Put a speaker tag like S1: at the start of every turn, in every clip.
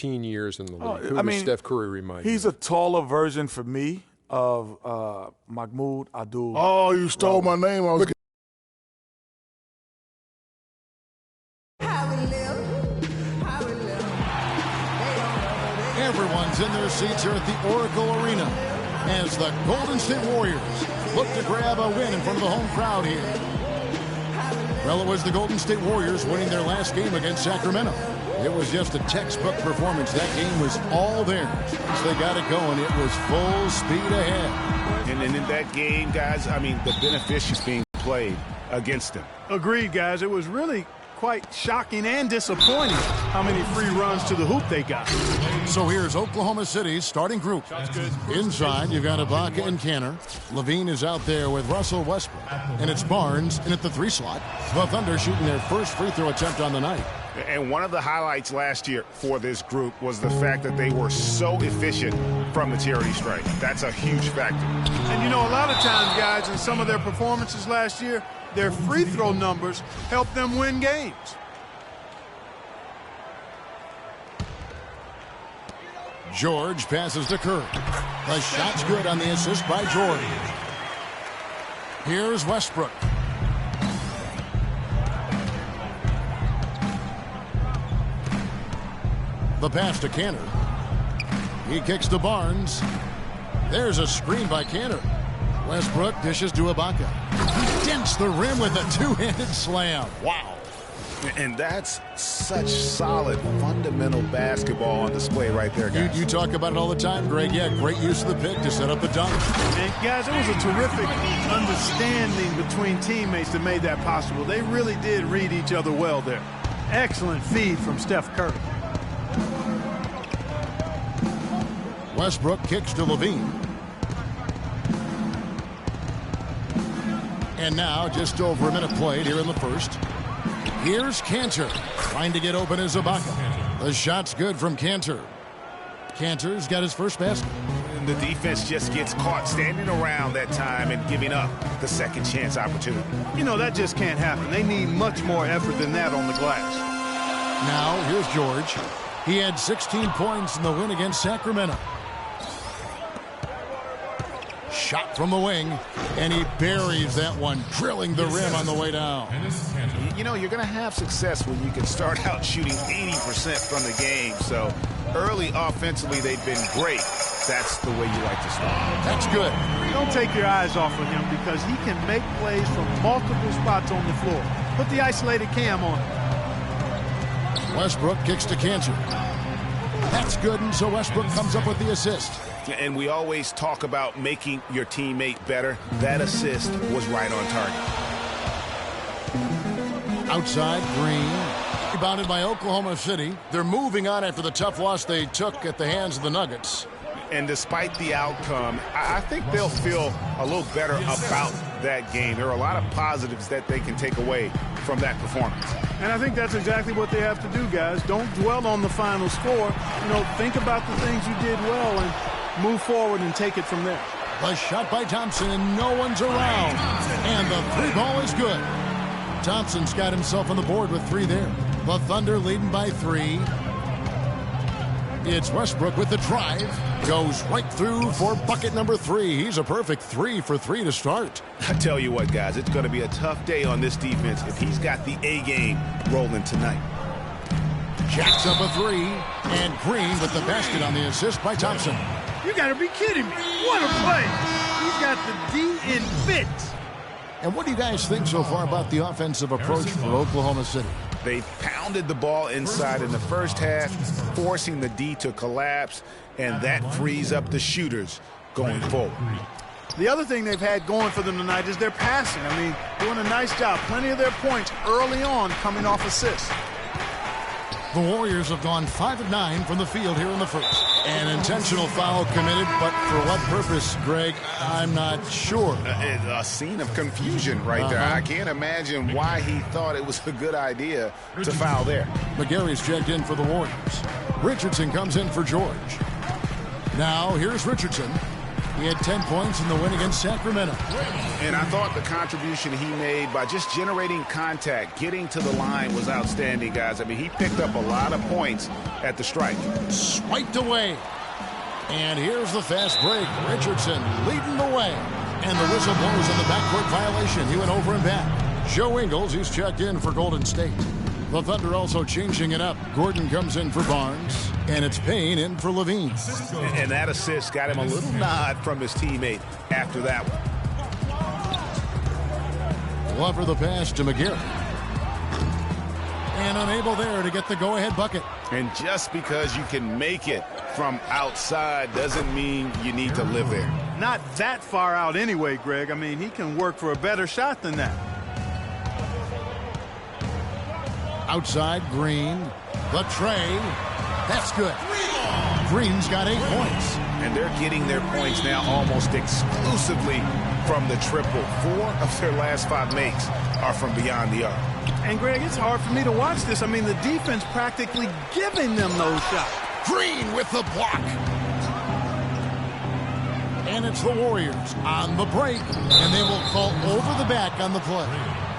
S1: years in the league. Who does Steph Curry remind you?
S2: He's a taller version for me of Mahmoud Abdul.
S3: Oh, you stole my name. I was
S4: Everyone's in their seats here at the Oracle Arena as the Golden State Warriors look to grab a win in front of the home crowd here. Well, it was the Golden State Warriors winning their last game against Sacramento. It was just a textbook performance. That game was all theirs. Once they got it going, it was full speed ahead.
S5: And in that game, guys, I mean, the beneficiaries being played against them.
S6: Agreed, guys. It was really quite shocking and disappointing how many free runs to the hoop they got.
S4: So here's Oklahoma City's starting group. Inside, you've got Ibaka and Kanter. Levine is out there with Russell Westbrook. And it's Barnes in at the 3 slot. The Thunder shooting their first free throw attempt on the night.
S5: And one of the highlights last year for this group was the fact that they were so efficient from the charity stripe. That's a huge factor.
S6: And, you know, a lot of times, guys, in some of their performances last year, their free throw numbers helped them win games.
S4: George passes to Curry. The shot's good on the assist by George. Here's Westbrook. The pass to Kanter. He kicks to Barnes. There's a screen by Kanter. Westbrook dishes to Ibaka. He dents the rim with a two-handed slam. Wow.
S5: And that's such solid, fundamental basketball on display right there, guys.
S4: You talk about it all the time, Greg. Yeah, great use of the pick to set up the dunk.
S6: And, guys, it was a terrific understanding between teammates that made that possible. They really did read each other well there. Excellent feed from Steph Curry.
S4: Westbrook kicks to Levine. And now just over a minute played here in the first. Here's Kanter trying to get open as Ibaka. The shot's good from Kanter. Kanter's got his first basket.
S5: And the defense just gets caught standing around that time and giving up the second chance opportunity.
S6: You know, that just can't happen. They need much more effort than that on the glass.
S4: Now here's George. He had 16 points in the win against Sacramento. Shot from the wing, and he buries that one, drilling the rim on the way down.
S5: You know, you're going to have success when you can start out shooting 80% from the game. So early offensively, they've been great. That's the way you like to start.
S4: That's good.
S6: Don't take your eyes off of him because he can make plays from multiple spots on the floor. Put the isolated cam on him.
S4: Westbrook kicks to Kanter. That's good, and so Westbrook comes up with the assist.
S5: And we always talk about making your teammate better. That assist was right on target.
S4: Outside, Green. Rebounded by Oklahoma City. They're moving on after the tough loss they took at the hands of the Nuggets.
S5: And despite the outcome, I think they'll feel a little better about that game. There are a lot of positives that they can take away from that performance.
S6: And I think that's exactly what they have to do, guys. Don't dwell on the final score. You know, think about the things you did well and move forward and take it from there.
S4: The shot by Thompson, and no one's around. And the three ball is good. Thompson's got himself on the board with 3 there. The Thunder leading by 3. It's Westbrook with the drive. Goes right through for bucket number 3. He's a perfect 3 for 3 to start.
S5: I tell you what, guys, it's going to be a tough day on this defense if he's got the A game rolling tonight.
S4: Jacks up a 3, and Green with the basket on the assist by Thompson.
S6: You got to be kidding me. What a play. He's got the D in fits.
S4: And what do you guys think so far about the offensive approach for Oklahoma City?
S5: They pounded the ball inside in the first half, forcing the D to collapse, and that frees up the shooters going forward.
S6: The other thing they've had going for them tonight is their passing. I mean, doing a nice job. Plenty of their points early on coming off assists.
S4: The Warriors have gone 5 of 9 from the field here in the first. An intentional foul committed, but for what purpose, Greg, I'm not sure.
S5: A scene of confusion right there. I can't imagine why he thought it was a good idea to foul there.
S4: McGarry's checked in for the Warriors. Richardson comes in for George. Now, here's Richardson. He had 10 points in the win against Sacramento.
S5: And I thought the contribution he made by just generating contact, getting to the line was outstanding, guys. I mean, he picked up a lot of points at the strike.
S4: Swiped away. And here's the fast break. Richardson leading the way. And the whistle blows on the backcourt violation. He went over and back. Joe Ingles, he's checked in for Golden State. The Thunder also changing it up. Gordon comes in for Barnes. And it's Payne in for Levine.
S5: And that assist got him a little nod from his teammate after that one.
S4: Glover the pass to McGarry. And unable there to get the go-ahead bucket.
S5: And just because you can make it from outside doesn't mean you need to live there.
S6: Not that far out anyway, Greg. I mean, he can work for a better shot than that.
S4: Outside, Green. The tray. That's good. Green's got 8 points.
S5: And they're getting their points now almost exclusively from the triple. 4 of their last 5 makes are from beyond the arc.
S6: And, Greg, it's hard for me to watch this. I mean, the defense practically giving them those shots.
S4: Green with the block. And it's the Warriors on the break. And they will call over the back on the play.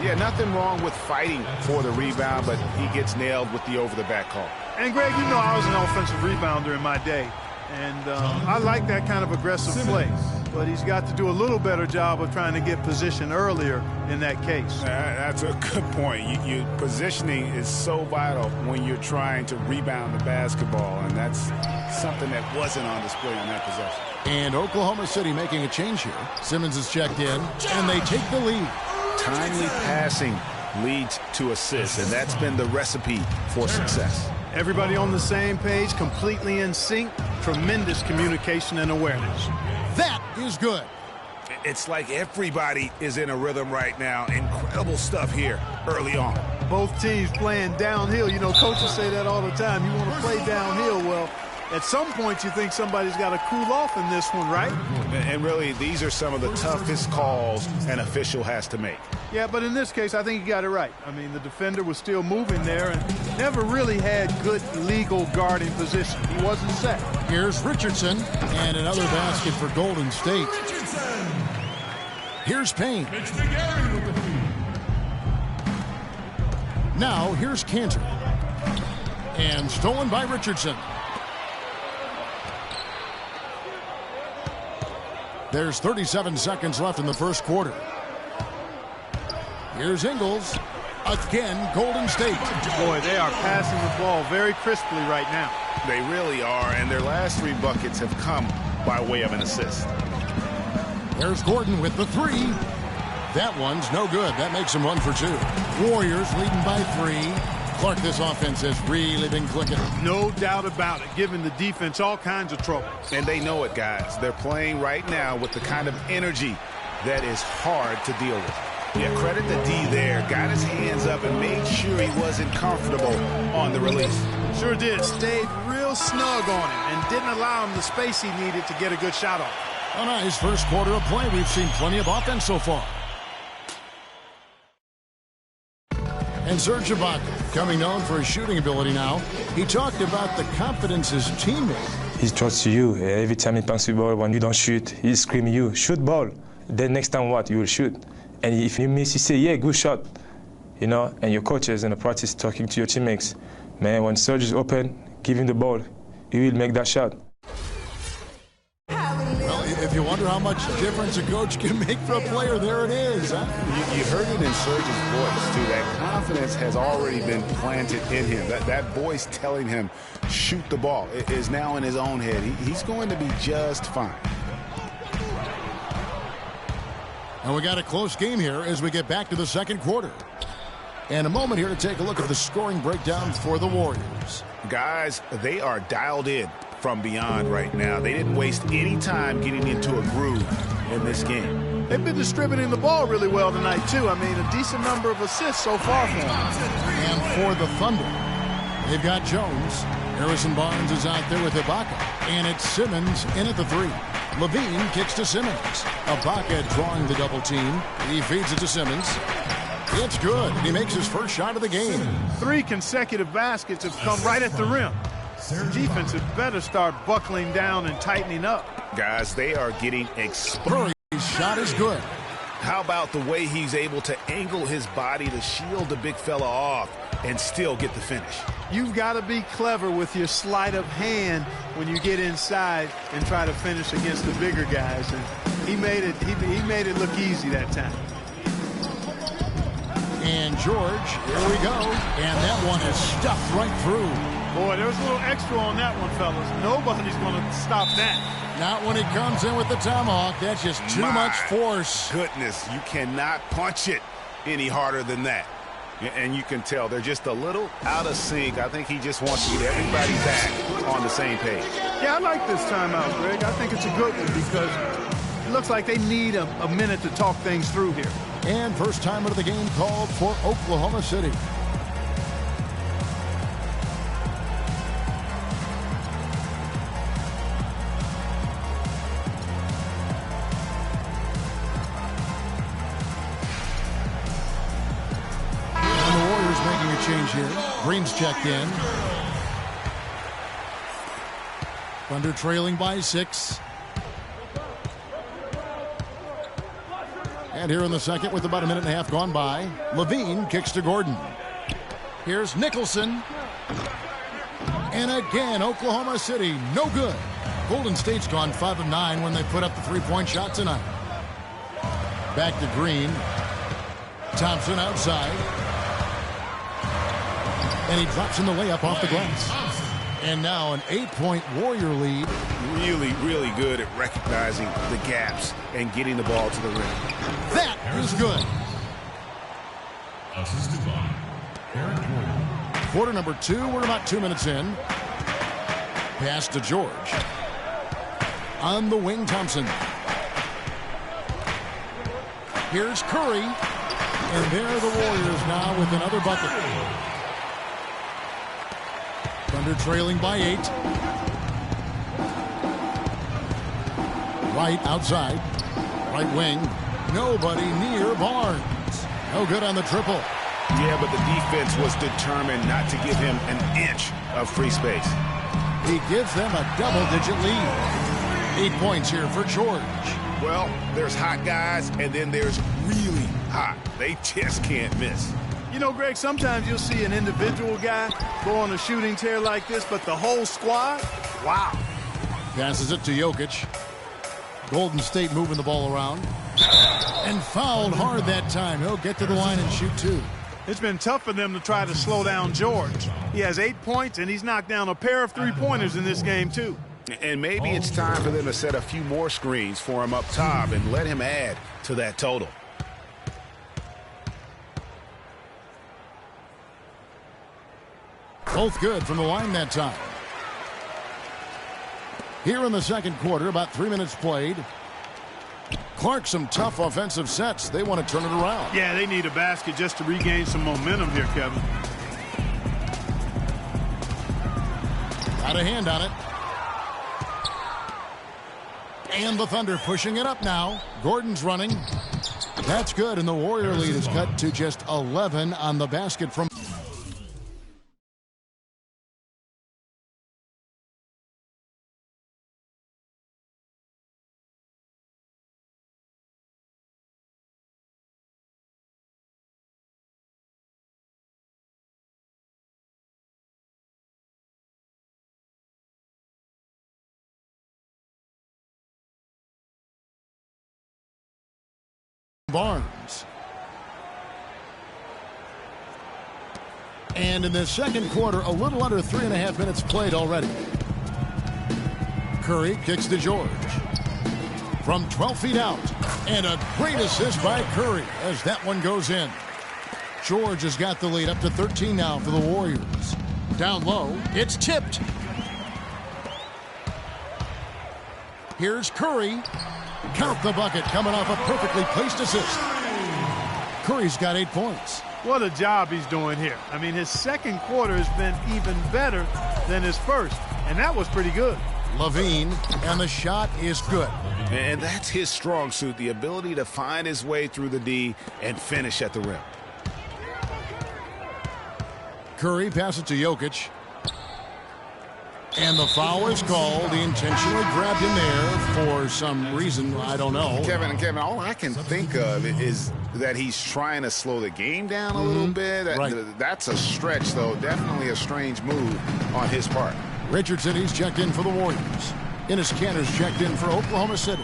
S5: Yeah, nothing wrong with fighting for the rebound, but he gets nailed with the over-the-back call.
S6: And, Greg, you know I was an offensive rebounder in my day. And I like that kind of aggressive play. But he's got to do a little better job of trying to get position earlier in that case.
S5: That's a good point. Positioning is so vital when you're trying to rebound the basketball, and that's something that wasn't on display on that possession.
S4: And Oklahoma City making a change here. Simmons is checked in, and they take the lead.
S5: Timely passing leads to assists, and that's been the recipe for success.
S6: Everybody on the same page, completely in sync, tremendous communication and awareness.
S4: That is good.
S5: It's like everybody is in a rhythm right now. Incredible stuff here early on.
S6: Both teams playing downhill. You know, coaches say that all the time. You want to play downhill. Well, at some point you think somebody's got to cool off in this one, right?
S5: And really, these are some of the toughest calls an official has to make.
S6: Yeah, but in this case, I think he got it right. I mean, the defender was still moving there and never really had good legal guarding position. He wasn't set.
S4: Here's Richardson, and another basket for Golden State. Here's Payne. Now, here's Cantor. And stolen by Richardson. There's 37 seconds left in the first quarter. Here's Ingles. Again, Golden State.
S6: Boy, they are passing the ball very crisply right now.
S5: They really are, and their last 3 buckets have come by way of an assist.
S4: There's Gordon with the 3. That one's no good. That makes them 1 for 2. Warriors leading by 3. Clark, this offense has really been clicking.
S6: No doubt about it, giving the defense all kinds of trouble.
S5: And they know it, guys. They're playing right now with the kind of energy that is hard to deal with. Yeah, credit the D there. Got his hands up and made sure he wasn't comfortable on the release.
S6: Sure did. Stayed real snug on him and didn't allow him the space he needed to get a good shot off.
S4: A nice first quarter of play. We've seen plenty of offense so far. And Serge Ibaka, coming known for his shooting ability now, he talked about the confidence his teammate.
S7: He trusts you. Every time he passes the ball, when you don't shoot, he's screaming you, shoot ball. Then next time what? You will shoot. And if you miss, you say, yeah, good shot. You know, and your coaches in the practice talking to your teammates. Man, when Serge is open, give him the ball. He will make that shot.
S4: Well, if you wonder how much difference a coach can make for a player, there it is. Huh?
S5: You heard it in Serge's voice, too. That confidence has already been planted in him. That voice telling him, shoot the ball, is now in his own head. He's going to be just fine.
S4: And we got a close game here as we get back to the second quarter. And a moment here to take a look at the scoring breakdown for the Warriors.
S5: Guys, they are dialed in from beyond right now. They didn't waste any time getting into a groove in this game.
S6: They've been distributing the ball really well tonight, too. I mean, a decent number of assists so far for them.
S4: And for the Thunder, they've got Jones. Harrison Barnes is out there with Ibaka. And it's Simmons in at the 3. Levine kicks to Simmons. Ibaka drawing the double team. He feeds it to Simmons. It's good. He makes his first shot of the game.
S6: 3 consecutive baskets have come right at the rim. Defense had better start buckling down and tightening up.
S5: Guys, they are getting exposed.
S4: His shot is good.
S5: How about the way he's able to angle his body to shield the big fella off? and still get the finish.
S6: You've got to be clever with your sleight of hand when you get inside and try to finish against the bigger guys. And he made it look easy that time.
S4: And George, here we go. And that one is stuffed right through.
S6: Boy, there was a little extra on that one, fellas. Nobody's going to stop that.
S4: Not when he comes in with the tomahawk. That's just too much force.
S5: Goodness, you cannot punch it any harder than that. And you can tell they're just a little out of sync. I think he just wants to get everybody back on the same page.
S6: Yeah, I like this timeout, Greg. I think it's a good one because it looks like they need a minute to talk things through here.
S4: And first time out of the game called for Oklahoma City. Change here. Green's checked in. Thunder trailing by 6. And here in the second with about a minute and a half gone by, Levine kicks to Gordon. Here's Nicholson. And again, Oklahoma City, no good. Golden State's gone 5 of 9 when they put up the three-point shot tonight. Back to Green. Thompson outside. And he drops in the layup off the glass. And now an 8-point Warrior lead.
S5: Really, really good at recognizing the gaps and getting the ball to the rim.
S4: That is good. Quarter number 2. We're about 2 minutes in. Pass to George. On the wing, Thompson. Here's Curry. And there are the Warriors now with another bucket. Thunder trailing by 8. Right outside. Right wing. Nobody near Barnes. No good on the triple.
S5: Yeah, but the defense was determined not to give him an inch of free space.
S4: He gives them a double-digit lead. 8 points here for George.
S5: Well, there's hot guys, and then there's really hot. They just can't miss.
S6: You know, Greg, sometimes you'll see an individual guy go on a shooting tear like this, but the whole squad, wow.
S4: Passes it to Jokic. Golden State moving the ball around. And fouled hard that time. He'll get to the line and shoot 2.
S6: It's been tough for them to try to slow down George. He has 8 points, and he's knocked down a pair of three-pointers in this game, too.
S5: And maybe it's time for them to set a few more screens for him up top and let him add to that total.
S4: Both good from the line that time. Here in the second quarter, about 3 minutes played. Clark, some tough offensive sets. They want to turn it around.
S6: Yeah, they need a basket just to regain some momentum here, Kevin.
S4: Got a hand on it. And the Thunder pushing it up now. Gordon's running. That's good, and the Warrior lead is cut to just 11 on the basket from Barnes. And in the second quarter, a little under 3.5 minutes played already. Curry kicks to George. From 12 feet out. And a great assist by Curry as that one goes in. George has got the lead up to 13 now for the Warriors. Down low, it's tipped. Here's Curry. Count the bucket coming off a perfectly placed assist. Curry's got 8 points.
S6: What a job he's doing here. I mean, his second quarter has been even better than his first, and that was pretty good.
S4: Levine, and the shot is good.
S5: And that's his strong suit, the ability to find his way through the D and finish at the rim.
S4: Curry passes to Jokic. And the foul is called. He intentionally grabbed him there for some reason. I don't know.
S5: Kevin, all I can think of is that he's trying to slow the game down a little bit.
S4: Right.
S5: That's a stretch, though. Definitely a strange move on his part.
S4: Richardson, he's checked in for the Warriors. Enes Kanter's checked in for Oklahoma City.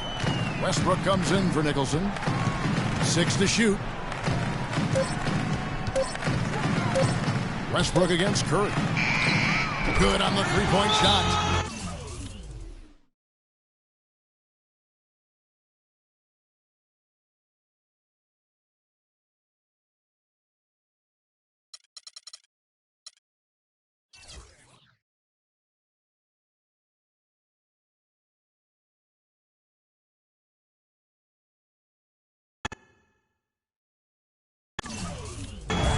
S4: Westbrook comes in for Nicholson. 6 to shoot. Westbrook against Curry. Good on the three-point shot.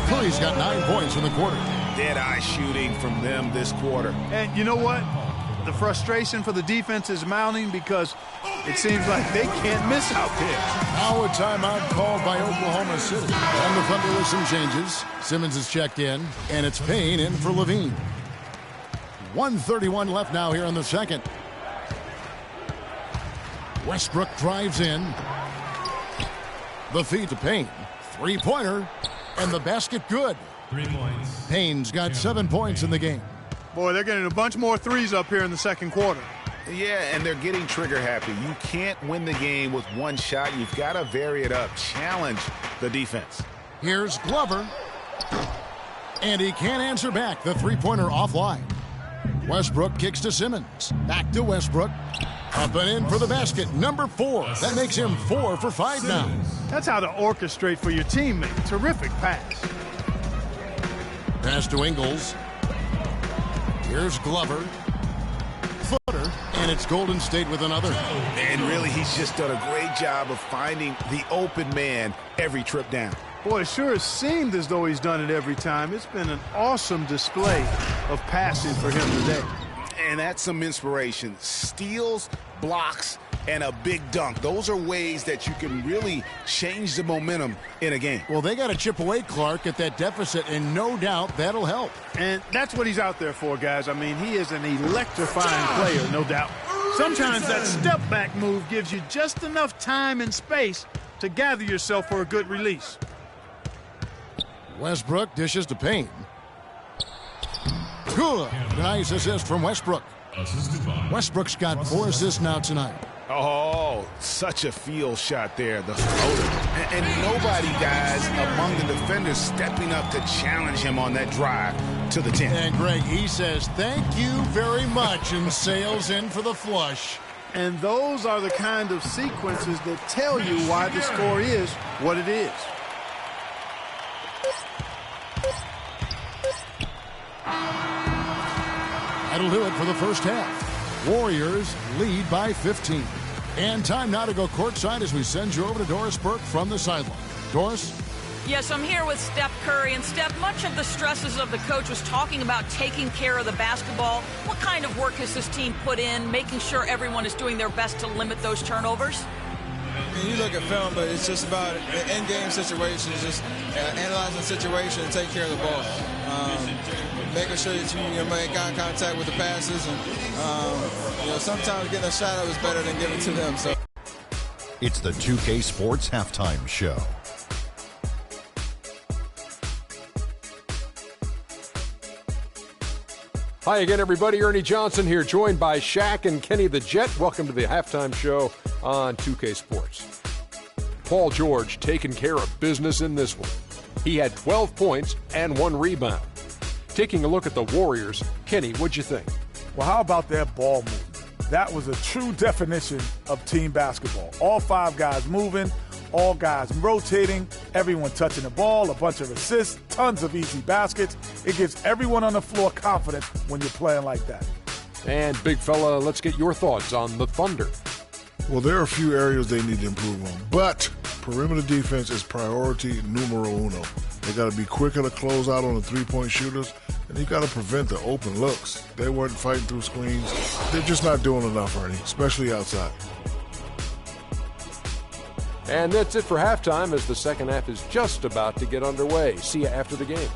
S4: Curry's got 9 points in the quarter.
S5: Dead-eye shooting from them this quarter.
S6: And you know what? The frustration for the defense is mounting because it seems like they can't miss out there.
S4: Now a timeout called by Oklahoma City. And the Thunder with some changes. Simmons is checked in, and it's Payne in for Levine. 1:31 left now here in the second. Westbrook drives in. The feed to Payne. Three-pointer, and the basket good.
S8: 3 points.
S4: Payne's got 7 points in the game.
S6: Boy, they're getting a bunch more threes up here in the second quarter.
S5: Yeah, and they're getting trigger happy. You can't win the game with one shot. You've got to vary it up. Challenge the defense.
S4: Here's Glover. And he can't answer back. The three-pointer offline. Westbrook kicks to Simmons. Back to Westbrook. Up and in for the basket. Number 4. That makes him 4 for 5 now.
S6: That's how to orchestrate for your teammate. Terrific pass.
S4: Pass to Ingles. Here's Glover. Footer. And it's Golden State with another.
S5: And really, he's just done a great job of finding the open man every trip down.
S6: Boy, it sure has seemed as though he's done it every time. It's been an awesome display of passing for him today.
S5: And that's some inspiration. Steals, blocks, and a big dunk. Those are ways that you can really change the momentum in a game.
S4: Well, they got to chip away, Clark, at that deficit, and no doubt that'll help.
S6: And that's what he's out there for, guys. I mean, he is an electrifying player, no doubt. Sometimes that step-back move gives you just enough time and space to gather yourself for a good release.
S4: Westbrook dishes to Payne. Good. Nice assist from Westbrook. Westbrook's got 4 assists now tonight.
S5: Oh, such a field shot there, the floater. And nobody, guys, among the defenders stepping up to challenge him on that drive to the 10.
S4: And, Greg, he says, thank you very much, and sails in for the flush.
S6: And those are the kind of sequences that tell you why the score is what it is.
S4: That'll do it for the first half. Warriors lead by 15. And time now to go courtside as we send you over to Doris Burke from the sideline. Doris?
S9: Yes, I'm here with Steph Curry. And, Steph, much of the stresses of the coach was talking about taking care of the basketball. What kind of work has this team put in, making sure everyone is doing their best to limit those turnovers?
S10: I mean, you look at film, but it's just about the in-game situations, just analyzing the situation and taking care of the ball. Making sure that you make eye contact with the passes, and sometimes getting a shot up is better than giving to them. So
S11: it's the 2K Sports Halftime Show.
S1: Hi again, everybody. Ernie Johnson here, joined by Shaq and Kenny the Jet. Welcome to the Halftime Show on 2K Sports. Paul George taking care of business in this one. He had 12 points and 1 rebound. Taking a look at the Warriors, Kenny, what'd you think?
S2: Well, how about that ball movement? That was a true definition of team basketball. All 5 guys moving, all guys rotating, everyone touching the ball, a bunch of assists, tons of easy baskets. It gives everyone on the floor confidence when you're playing like that.
S1: And, big fella, let's get your thoughts on the Thunder.
S3: Well, there are a few areas they need to improve on, but perimeter defense is priority numero uno. They got to be quicker to close out on the three-point shooters, and you got to prevent the open looks. They weren't fighting through screens. They're just not doing enough, Ernie, especially outside.
S1: And that's it for halftime, as the second half is just about to get underway. See you after the game.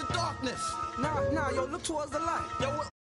S8: the darkness. Nah, yo, look towards the light. Yo,